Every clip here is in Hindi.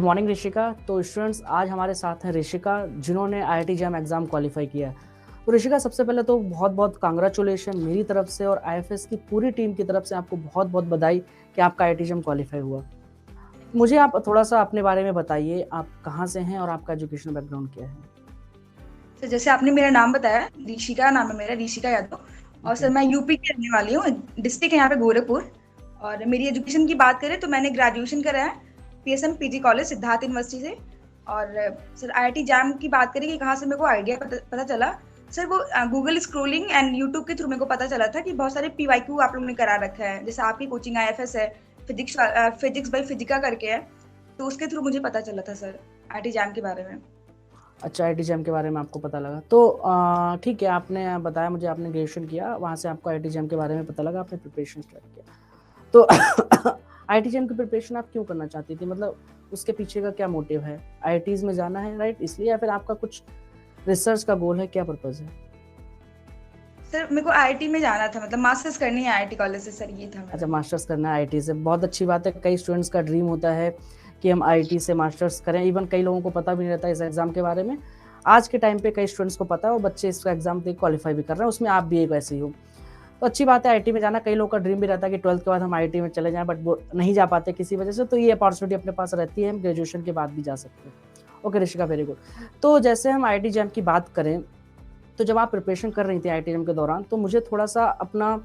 मॉर्निंग ऋषिका। तो स्टूडेंट्स, आज हमारे साथ हैं ऋषिका जिन्होंने आईआईटी जैम एग्जाम क्वालिफाई किया है। तो ऋषिका, सबसे पहले तो बहुत बहुत कांग्रेचुलेशन मेरी तरफ से और आईएफएस की पूरी टीम की तरफ से आपको बहुत बहुत बधाई कि आपका आईआईटी जैम क्वालिफाई हुआ। मुझे आप थोड़ा सा अपने बारे में बताइए, आप कहाँ से हैं और आपका एजुकेशनल बैकग्राउंड क्या है? तो जैसे आपने मेरा नाम बताया, ऋषिका नाम है मेरा, ऋषिका यादव। और ओके। सर मैं यूपी की रहने वाली हूँ। डिस्ट्रिक्ट है यहाँ पे गोरखपुर। और मेरी एजुकेशन की बात करें तो मैंने ग्रेजुएशन करा है PSM PG college Siddharth university से। और सर आईआईटी जैम की बात करें कि कहाँ से मेरे को आइडिया पता चला। सर वो गूगल स्क्रोलिंग एंड यूट्यूब के थ्रू मेरे को पता चला था कि बहुत सारे पीवाईक्यू आप लोगों ने करा रखा है, जैसे आपकी कोचिंग आईएफएस है, फिजिक्स बाई फिजिका करके है। तो उसके थ्रू मुझे पता चला था सर आईआईटी जैम के बारे में। अच्छा, आईआईटी जैम के बारे में आपको पता लगा तो ठीक है। आपने बताया मुझे आपने ग्रेजुएशन किया, वहाँ से आपको आईआईटी जैम के बारे में पता लगा, आपने प्रिपरेशन स्टार्ट किया। तो आईआईटी जैम की प्रिपरेशन आप क्यों करना चाहती थी? मतलब उसके पीछे का क्या मोटिव है? आईआईटीज में जाना है, राइट, इसलिए, या फिर आपका कुछ रिसर्च का गोल है? क्या पर्पज है? सर मेरे को आईआईटी में जाना था, मतलब मास्टर्स करनी है आईआईटी कॉलेज से, सर ये था अच्छा, मेरा। मास्टर्स करना है आईआईटी से, बहुत अच्छी बात है। कई स्टूडेंट्स का ड्रीम होता है कि हम आईआईटी से मास्टर्स करें। इवन कई लोगों को पता भी नहीं रहता इस एग्जाम के बारे में। आज के टाइम पे कई स्टूडेंट्स को पता है और बच्चे इसका एग्जाम दे क्वालिफाई भी कर रहे हैं, उसमें आप भी एक ऐसे ही हो। तो अच्छी बात है आईआईटी में जाना। कई लोगों का ड्रीम भी रहता है कि 12th के बाद हम आईआईटी में चले जाएं, बट वो नहीं जा पाते किसी वजह से। तो ये अपॉर्चुनिटी अपने पास रहती है, हम ग्रेजुएशन के बाद भी जा सकते हैं। Okay Rishika, very good. तो जैसे हम आईआईटी जैम की बात करें, तो जब आप प्रिपरेशन कर रही थी आईआईटी जैम के दौरान, तो मुझे थोड़ा सा अपना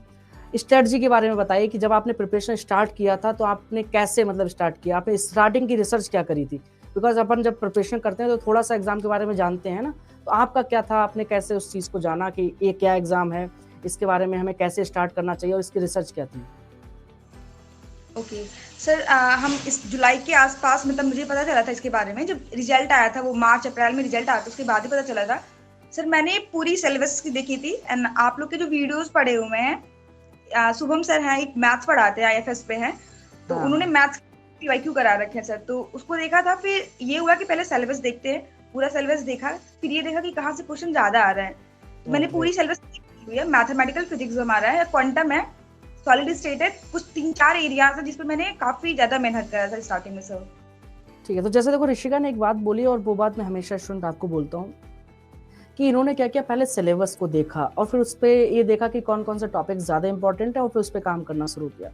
स्ट्रेटजी के बारे में बताइए कि जब आपने प्रिपरेशन स्टार्ट किया था तो आपने कैसे मतलब स्टार्ट किया, आपने स्टार्टिंग की रिसर्च क्या करी थी? बिकॉज अपन जब प्रिपरेशन करते हैं तो थोड़ा सा एग्जाम के बारे में जानते हैं ना। तो आपका क्या था, आपने कैसे उस चीज़ को जाना कि ये क्या एग्जाम है, इसके बारे में हमें कैसे स्टार्ट करना चाहिए और इसकी रिसर्च क्या थी? ओके सर, हम इस जुलाई के आसपास, मतलब मुझे पता चला था इसके बारे में, जब रिजल्ट आया था वो मार्च अप्रैल में रिजल्ट आया था, उसके बाद ही पता चला था। सर मैंने पूरी सिलेबस की देखी थी एंड आप लोग के जो वीडियोस पढ़े हुए हैं, शुभम सर हैं, एक मैथ्स पढ़ाते हैं, आईएफएस पे हैं। तो हाँ उन्होंने हाँ। मैथ्स पीवाईक्यू करा रखे हैं सर, तो उसको देखा था। फिर ये हुआ कि पहले सिलेबस देखते हैं, पूरा सिलेबस देखा, फिर ये देखा कि कहाँ से क्वेश्चन ज्यादा आ रहा है। तो मैंने ओके। पूरी सिलेबस देखी हुई है। मैथमेटिकल फिजिक्स हमारा है, क्वांटम है, सॉलिड स्टेट है, कुछ 3-4 एरियाज है जिसपे मैंने काफी ज्यादा मेहनत करा था स्टार्टिंग में सर। ठीक है। तो जैसे देखो, ऋषिका ने एक बात बोली और वो बात मैं हमेशा स्टूडेंट आपको बोलता हूँ कि इन्होंने क्या किया, पहले सिलेबस को देखा और फिर उस पर ये देखा कि कौन कौन से टॉपिक ज़्यादा इंपॉर्टेंट है और फिर उस पर काम करना शुरू किया।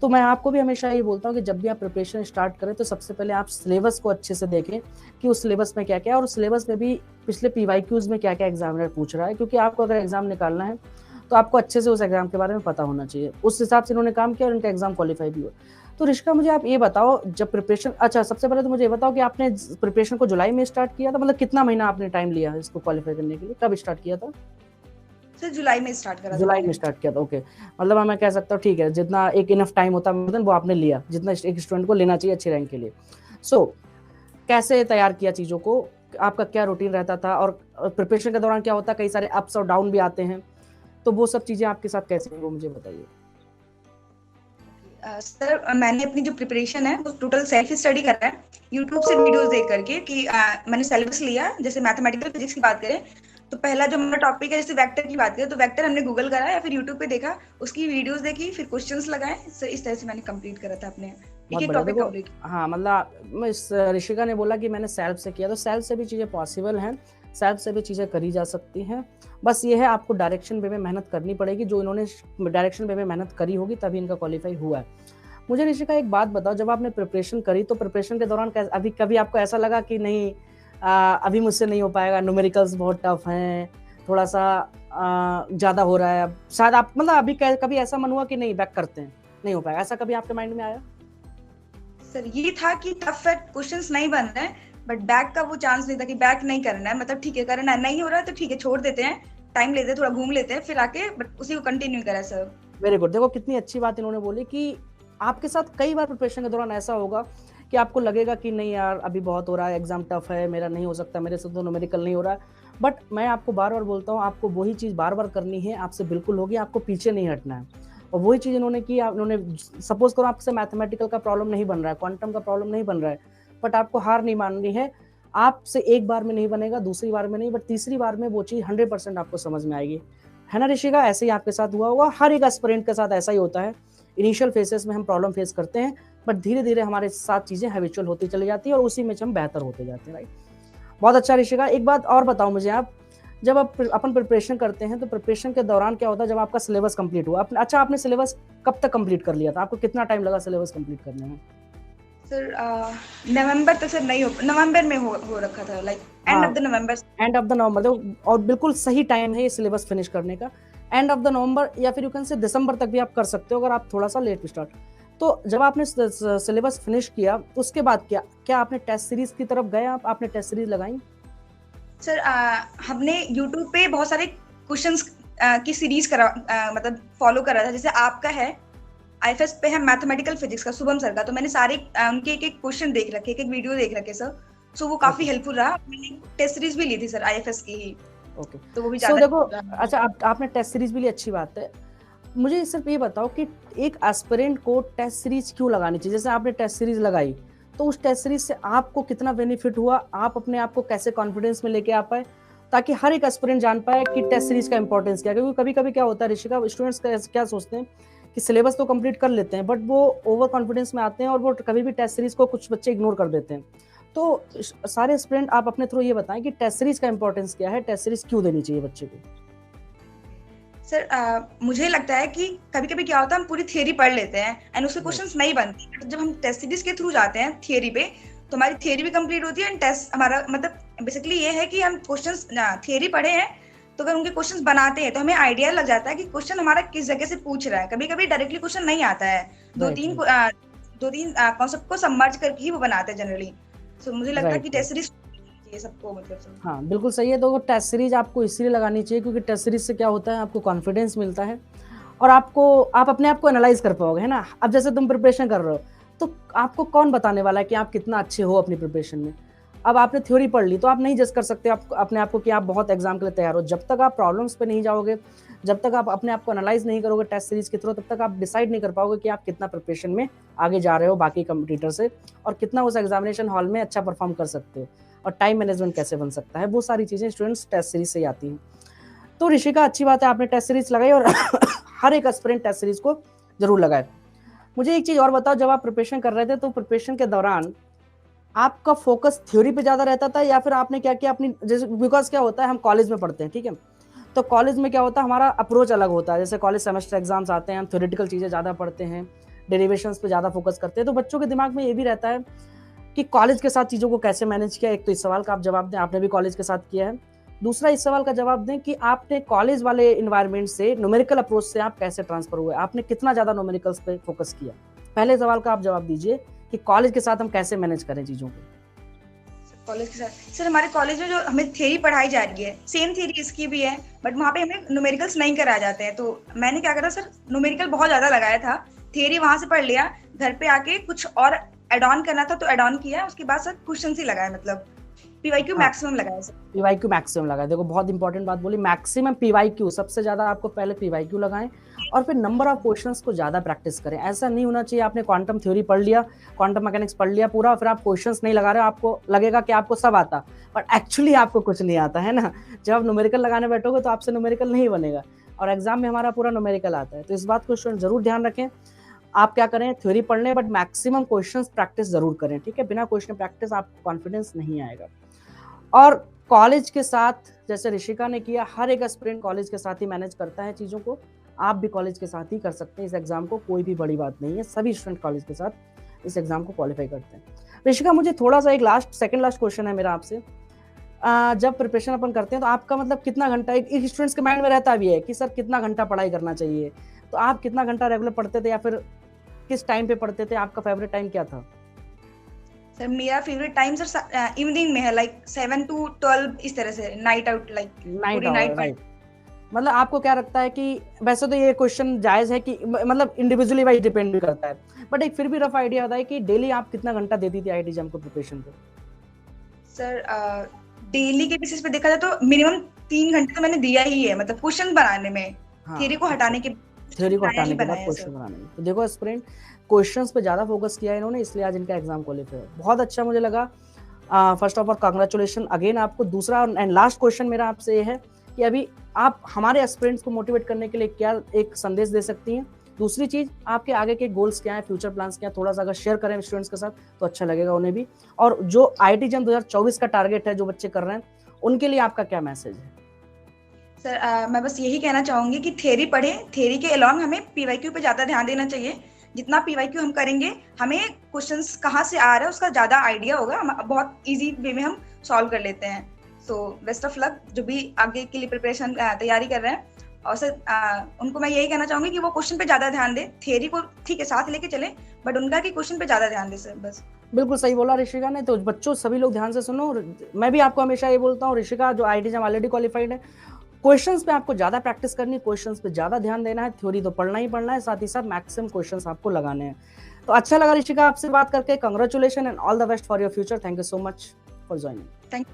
तो मैं आपको भी हमेशा ये बोलता हूँ कि जब भी आप प्रिपरेशन स्टार्ट करें तो सबसे पहले आप सिलेबस को अच्छे से देखें कि उस सिलेबस में क्या क्या है और उस सिलेबस में भी पिछले पीवाईक्यूज में क्या क्या एग्जामिनर पूछ रहा है। क्योंकि आपको अगर एग्जाम निकालना है तो आपको अच्छे से उस एग्जाम के बारे में पता होना चाहिए। उस हिसाब से इन्होंने काम किया और इनका एग्जाम क्वालिफाई भी हुआ। तो ऋषिका, मुझे आप ये बताओ, जब प्रिपरेशन, अच्छा सबसे पहले तो मुझे ये बताओ कि आपने प्रिपरेशन को जुलाई में स्टार्ट किया था, मतलब कितना महीना आपने टाइम लिया इसको क्वालिफाई करने के लिए, कब स्टार्ट किया था? सर जुलाई में स्टार्ट करा था जुलाई मैंने। में स्टार्ट किया था, ओके। मतलब मैं कह सकता हूँ ठीक है, जितना एक इनफ टाइम होता है वो आपने लिया, जितना एक स्टूडेंट को लेना चाहिए अच्छे रैंक के लिए। सो कैसे तैयार किया चीज़ों को, आपका क्या रूटीन रहता था, और प्रिपरेशन के दौरान क्या होता है, कई सारे अप्स और डाउन भी आते हैं, तो वो सब चीज़ें आपके साथ कैसे हैं वो मुझे बताइए। सर मैंने अपनी जो प्रिपरेशन है वो टोटल सेल्फ स्टडी करा है, यूट्यूब से वीडियोस देख करके। कि मैंने सिलेबस लिया, जैसे मैथमेटिकल फिजिक्स की बात करें तो पहला जो हमारा टॉपिक है, जैसे वेक्टर की बात करें तो वेक्टर हमने गूगल करा या फिर यूट्यूब पे देखा, उसकी वीडियोस देखी, फिर क्वेश्चंस लगाए। सर इस तरह से मैंने कंप्लीट करा था अपने एक बहुत एक बढ़िया। टॉपिक देखो, कंप्लीट। हाँ मतलब मैं इस ऋषिका ने बोला कि मैंने सेल्फ से किया, तो सेल्फ से भी चीज़ें पॉसिबल हैं, सेल्फ से भी चीज़ें करी जा सकती हैं। बस ये है, आपको डायरेक्शन वे में मेहनत करनी पड़ेगी। जो इन्होंने डायरेक्शन वे में मेहनत करी होगी तभी इनका क्वालिफाई हुआ है। मुझे ऋषिका एक बात बताओ, जब आपने प्रिपरेशन करी तो प्रिपरेशन के दौरान अभी कभी आपको ऐसा लगा कि नहीं, अभी मुझसे नहीं हो पाएगा, न्यूमेरिकल्स बहुत टफ हैं, थोड़ा सा ज़्यादा हो रहा है, अब शायद आप मतलब अभी कभी ऐसा मन हुआ कि नहीं बैक करते हैं, नहीं हो पाएगा, ऐसा कभी आपके माइंड में आया? सर ये था कि टफ है, क्वेश्चंस नहीं बन रहे हैं, बट बैक का वो चांस नहीं था कि बैक नहीं करना है। मतलब ठीक है, करना है, नहीं हो रहा है तो ठीक है, छोड़ देते हैं, टाइम लेते हैं, थोड़ा घूम लेते हैं, फिर आके बट उसी को कंटिन्यू करा सर। Very good. देखो कितनी अच्छी बात इन्होंने बोली कि आपके साथ कई बार प्रिपरेशन के दौरान ऐसा होगा कि आपको लगेगा कि नहीं यार, अभी बहुत हो रहा है, एग्जाम टफ है, मेरा नहीं हो सकता, मेरे से तो न्यूमेरिकल नहीं हो रहा है। बट मैं आपको बार बार बोलता हूँ, आपको वही चीज़ बार बार करनी है, आपसे बिल्कुल होगी, आपको पीछे नहीं हटना है। और वही चीज़ इन्होंने की। उन्होंने सपोज करो आपसे मैथमेटिकल का प्रॉब्लम नहीं बन रहा है, क्वांटम का प्रॉब्लम नहीं बन रहा है, बट आपको हार नहीं माननी है। आपसे एक बार में नहीं बनेगा, दूसरी बार में नहीं, बट तीसरी बार में वो चीज़ 100% आपको समझ में आएगी। है ना ऋषिका? ऐसे ही आपके साथ हुआ होगा, हर एक एस्पिरेंट के साथ ऐसा ही होता है। इनिशियल फेसेस में हम प्रॉब्लम फेस करते हैं, बट धीरे धीरे हमारे साथ चीज़ें हैबिचुअल होती चली जाती है और उसी में हम बेहतर होते जाते हैं, राइट। बहुत अच्छा ऋषिका, एक बात और बताओ मुझे आप, जब आप अपन प्रिपरेशन करते हैं तो प्रिपरेशन के दौरान क्या होता है जब आपका सिलेबस कंप्लीट हुआ, अच्छा आपने सिलेबस कब तक कंप्लीट कर लिया था, आपको कितना टाइम लगा सिलेबस कंप्लीट करने में? सर नवंबर तक सर नहीं हो, नवंबर में हो रखा था, like end of the November. End of the नवंबर, और बिल्कुल सही टाइम है ये सिलेबस फिनिश करने का, एंड ऑफ द नवंबर, या फिर यू कैन से दिसंबर तक भी आप कर सकते हो अगर आप थोड़ा सा लेट स्टार्ट। तो जब आपने सिलेबस फिनिश किया उसके बाद क्या आपने टेस्ट सीरीज की तरफ गए, आपने टेस्ट सीरीज लगाई? सर हमने YouTube पे बहुत सारे क्वेश्चंस की सीरीज मतलब फॉलो करा था। जैसे आपका है IFS पे है मैथमेटिकल फिजिक्स का, शुभम सर का, तो मैंने सारे उनके एक एक क्वेश्चन देख रखे, एक एक वीडियो देख रखे सर, सो वो काफी हेल्पफुल रहा। मैंने टेस्ट सीरीज भी ली थी सर IFS की ही। ओके, तो वो भी ज्यादा देखो, अच्छा आपने टेस्ट सीरीज भी ली, अच्छी बात है। मुझे सिर्फ ये बताओ कि एक एस्पिरेंट को टेस्ट सीरीज क्यों लगानी चाहिए? जैसे आपने टेस्ट सीरीज लगाई तो उस टेस्ट सीरीज से आपको कितना बेनिफिट हुआ, आप अपने आप को कैसे कॉन्फिडेंस में लेके आ पाए, ताकि हर एक एस्पिरेंट जान पाए कि टेस्ट सीरीज का इंपॉर्टेंस क्या है। क्योंकि कभी कभी क्या होता है ऋषिका, स्टूडेंट्स क्या सोचते हैं कि सिलेबस तो कंप्लीट कर लेते हैं बट वो ओवर कॉन्फिडेंस में आते हैं और वो कभी भी टेस्ट सीरीज को कुछ बच्चे इग्नोर कर देते हैं। तो सारे एस्पिरेंट आप अपने थ्रू ये बताएं कि टेस्ट सीरीज का इंपॉर्टेंस क्या है, टेस्ट सीरीज क्यों देनी चाहिए बच्चे को? सर मुझे लगता है कि कभी कभी क्या होता है, हम पूरी थियरी पढ़ लेते हैं एंड उसके क्वेश्चंस नहीं बनते, तो जब हम टेस्ट सीरीज के थ्रू जाते हैं थियरी पे तो हमारी थियरी भी कंप्लीट होती है एंड टेस्ट हमारा मतलब बेसिकली ये है कि हम क्वेश्चंस थियरी पढ़े हैं तो अगर उनके क्वेश्चंस बनाते हैं तो हमें आइडिया लग जाता है कि क्वेश्चन हमारा किस जगह से पूछ रहा है। कभी कभी डायरेक्टली क्वेश्चन नहीं आता है, दो तीन कॉन्सेप्ट को सबमर्ज करके ही वो बनाते हैं जनरली। सो मुझे लगता है कि टेस्ट सीरीज ये सबको मतलब हाँ बिल्कुल सही है। तो वो टेस्ट सीरीज आपको इसलिए लगानी चाहिए क्योंकि टेस्ट सीरीज से क्या होता है, आपको कॉन्फिडेंस मिलता है और आप अपने आप को एनालाइज कर पाओगे, है ना। अब जैसे तुम प्रिपरेशन कर रहे हो तो आपको कौन बताने वाला है कि आप कितना अच्छे हो अपनी प्रिपरेशन में। अब आपने थ्योरी पढ़ ली तो आप नहीं जज कर सकते आप अपने आप को कि आप बहुत एग्जाम के लिए तैयार हो। जब तक आप प्रॉब्लम्स पे नहीं जाओगे, जब तक आप अपने आप को एनालाइज नहीं करोगे टेस्ट सीरीज के थ्रू, तब तक आप डिसाइड नहीं कर पाओगे कि आप कितना प्रिपरेशन में आगे जा रहे हो बाकी कंपटीटर से और कितना उस एग्जामिनेशन हॉल में अच्छा परफॉर्म कर सकते हो और टाइम मैनेजमेंट कैसे बन सकता है। वो सारी चीज़ें स्टूडेंट्स टेस्ट सीरीज से ही आती हैं। तो ऋषिका अच्छी बात है आपने टेस्ट सीरीज लगाई और हर एक एस्पिरेंट टेस्ट सीरीज को जरूर लगाए। मुझे एक चीज़ और बताओ, जब आप प्रिपरेशन कर रहे थे तो प्रिपरेशन के दौरान आपका फोकस थ्योरी पे ज़्यादा रहता था या फिर आपने क्या किया अपनी, जैसे बिकॉज क्या होता है हम कॉलेज में पढ़ते हैं, ठीक है, तो कॉलेज में क्या होता है हमारा अप्रोच अलग होता है। जैसे कॉलेज सेमेस्टर एग्जाम्स आते हैं, हम थ्योरेटिकल चीज़ें ज़्यादा पढ़ते हैं, डेरिवेशंस पे ज़्यादा फोकस करते हैं, तो बच्चों के दिमाग में ये भी रहता है कि कॉलेज के साथ चीज़ों को कैसे मैनेज किया। एक तो इस सवाल का आप जवाब दें, आपने भी कॉलेज के साथ किया है। दूसरा इस सवाल का जवाब दें कि आपने कॉलेज वाले इन्वायरमेंट से न्यूमेरिकल अप्रोच से आप कैसे ट्रांसफर हुए, आपने कितना ज़्यादा न्यूमेरिकल्स पे फोकस किया। पहले सवाल का आप जवाब दीजिए कि कॉलेज के साथ हम कैसे मैनेज करें चीज़ों को। कॉलेज के साथ सर, हमारे कॉलेज में जो हमें थियरी पढ़ाई जा रही है सेम थियरी इसकी भी है, बट वहाँ पे हमें न्यूमेरिकल्स नहीं कराए जाते हैं। तो मैंने क्या करा सर, न्यूमेरिकल बहुत ज्यादा लगाया था, थियरी वहां से पढ़ लिया, घर पे आके कुछ और एड ऑन करना था तो एड ऑन किया, उसके बाद सर क्वेश्चन ही लगाए, मतलब पीवाईक्यू मैक्सिमम लगाया सर। पीवाईक्यू मैक्सिमम लगाए, देखो बहुत इंपॉर्टेंट बात बोली, मैक्सिमम पीवाईक्यू, सबसे ज्यादा आपको पहले पीवाईक्यू लगाएं और फिर नंबर ऑफ क्वेश्चंस को ज्यादा प्रैक्टिस करें। ऐसा नहीं होना चाहिए आपने क्वांटम थ्योरी पढ़ लिया, क्वांटम मैकेनिक्स पढ़ लिया पूरा, फिर आप क्वेश्चंस नहीं लगा रहे हो, आपको लगेगा कि आपको सब आता, बट एक्चुअली आपको कुछ नहीं आता, है ना। जब आप न्यूमेरिकल लगाने बैठोगे तो आपसे न्यूमेरिकल नहीं बनेगा और एग्जाम में हमारा पूरा न्यूमेरिकल आता है। तो इस बात को स्टूडेंट जरूर ध्यान रखें। आप क्या करें, थ्योरी पढ़ लें बट मैक्सिमम क्वेश्चंस प्रैक्टिस जरूर करें, ठीक है। बिना क्वेश्चन प्रैक्टिस आपको कॉन्फिडेंस नहीं आएगा। और कॉलेज के साथ जैसे ऋषिका ने किया, हर एक एस्पिरेंट कॉलेज के साथ ही मैनेज करता है चीज़ों को, आप भी कॉलेज के साथ ही कर सकते हैं इस एग्जाम को, कोई भी बड़ी बात नहीं है, सभी स्टूडेंट कॉलेज के साथ इस एग्जाम को क्वालिफाई करते हैं। ऋषिका मुझे थोड़ा सा एक सेकंड लास्ट क्वेश्चन है मेरा आपसे। जब प्रिपरेशन अपन करते हैं तो आपका मतलब कितना घंटा, एक स्टूडेंट्स के माइंड में रहता भी है कि सर कितना घंटा पढ़ाई करना चाहिए, तो आप कितना घंटा रेगुलर पढ़ते थे या फिर किस टाइम पे पढ़ते थे, आपका फेवरेट टाइम क्या था? सर मेरा फेवरेट टाइम सर इवनिंग में है, लाइक 7 to 12 इस तरह से, नाइट आउट, लाइक पूरी नाइट। राइट, मतलब आपको क्या लगता है कि वैसे तो ये क्वेश्चन जायज है कि मतलब इंडिविजुअली वाइज डिपेंड भी करता है, बट एक फिर भी रफ आइडिया आता है कि डेली आप कितना घंटा देती थी आईआईटी एग्जाम को प्रिपरेशन को? सर डेली के बेसिस पे देखा जाए तो मिनिमम 3 घंटे तो मैंने दिया ही है, मतलब क्वेश्चन बनाने में, थ्योरी को हटाने के बाद क्वेश्चन बनाने में। तो देखो स्टूडेंट क्वेश्चंस पे ज्यादा फोकस किया है इन्होंने, इसलिए आज इनका एग्जाम क्वालिफाई है। बहुत अच्छा मुझे लगा। First of all congratulation again आपको। दूसरा एंड लास्ट क्वेश्चन मेरा आपसे ये है कि अभी आप हमारे एस्पिरेंट्स को मोटिवेट करने के लिए क्या एक संदेश दे सकती हैं दूसरी चीज, आपके आगे के गोल्स क्या है, फ्यूचर प्लान्स क्या है, थोड़ा सा अगर शेयर करें स्टूडेंट्स के साथ तो अच्छा लगेगा उन्हें भी। और जो IIT जैम 2024 का टारगेट है जो बच्चे कर रहे हैं, उनके लिए आपका क्या मैसेज है? सर मैं बस यही कहना चाहूंगी कि थ्योरी पढ़ें, थ्योरी के अलोंग हमें PYQ पे ज़्यादा ध्यान देना चाहिए। जितना PYQ हम करेंगे, हमें क्वेश्चंस कहाँ से आ रहा है उसका ज़्यादा आइडिया होगा, हम बहुत इजी वे में हम सॉल्व कर लेते हैं। सो बेस्ट ऑफ लक जो भी आगे के लिए प्रिपरेशन तैयारी कर रहे हैं। और सर उनको मैं यही कहना चाहूंगी कि वो क्वेश्चन पे ज़्यादा ध्यान दें, थ्योरी को ठीक है साथ लेके चलें, बट उनका कि क्वेश्चन पे ज़्यादा ध्यान दें सर, बस। बिल्कुल सही बोला ऋषिका ने। तो बच्चों सभी लोग ध्यान से सुनो, मैं भी आपको हमेशा ये बोलता हूँ, ऋषिका जो IIT जैम ऑलरेडी क्वालिफाइड है, क्वेश्चंस पे आपको ज्यादा प्रैक्टिस करनी है, क्वेश्चंस पे ज्यादा ध्यान देना है, थ्योरी तो पढ़ना ही पढ़ना है, साथ ही साथ मैक्सिमम क्वेश्चंस आपको लगाने हैं। तो अच्छा लगा ऋषिका आपसे बात करके, congratulation and all the best for your future. Thank you so much for joining. Thank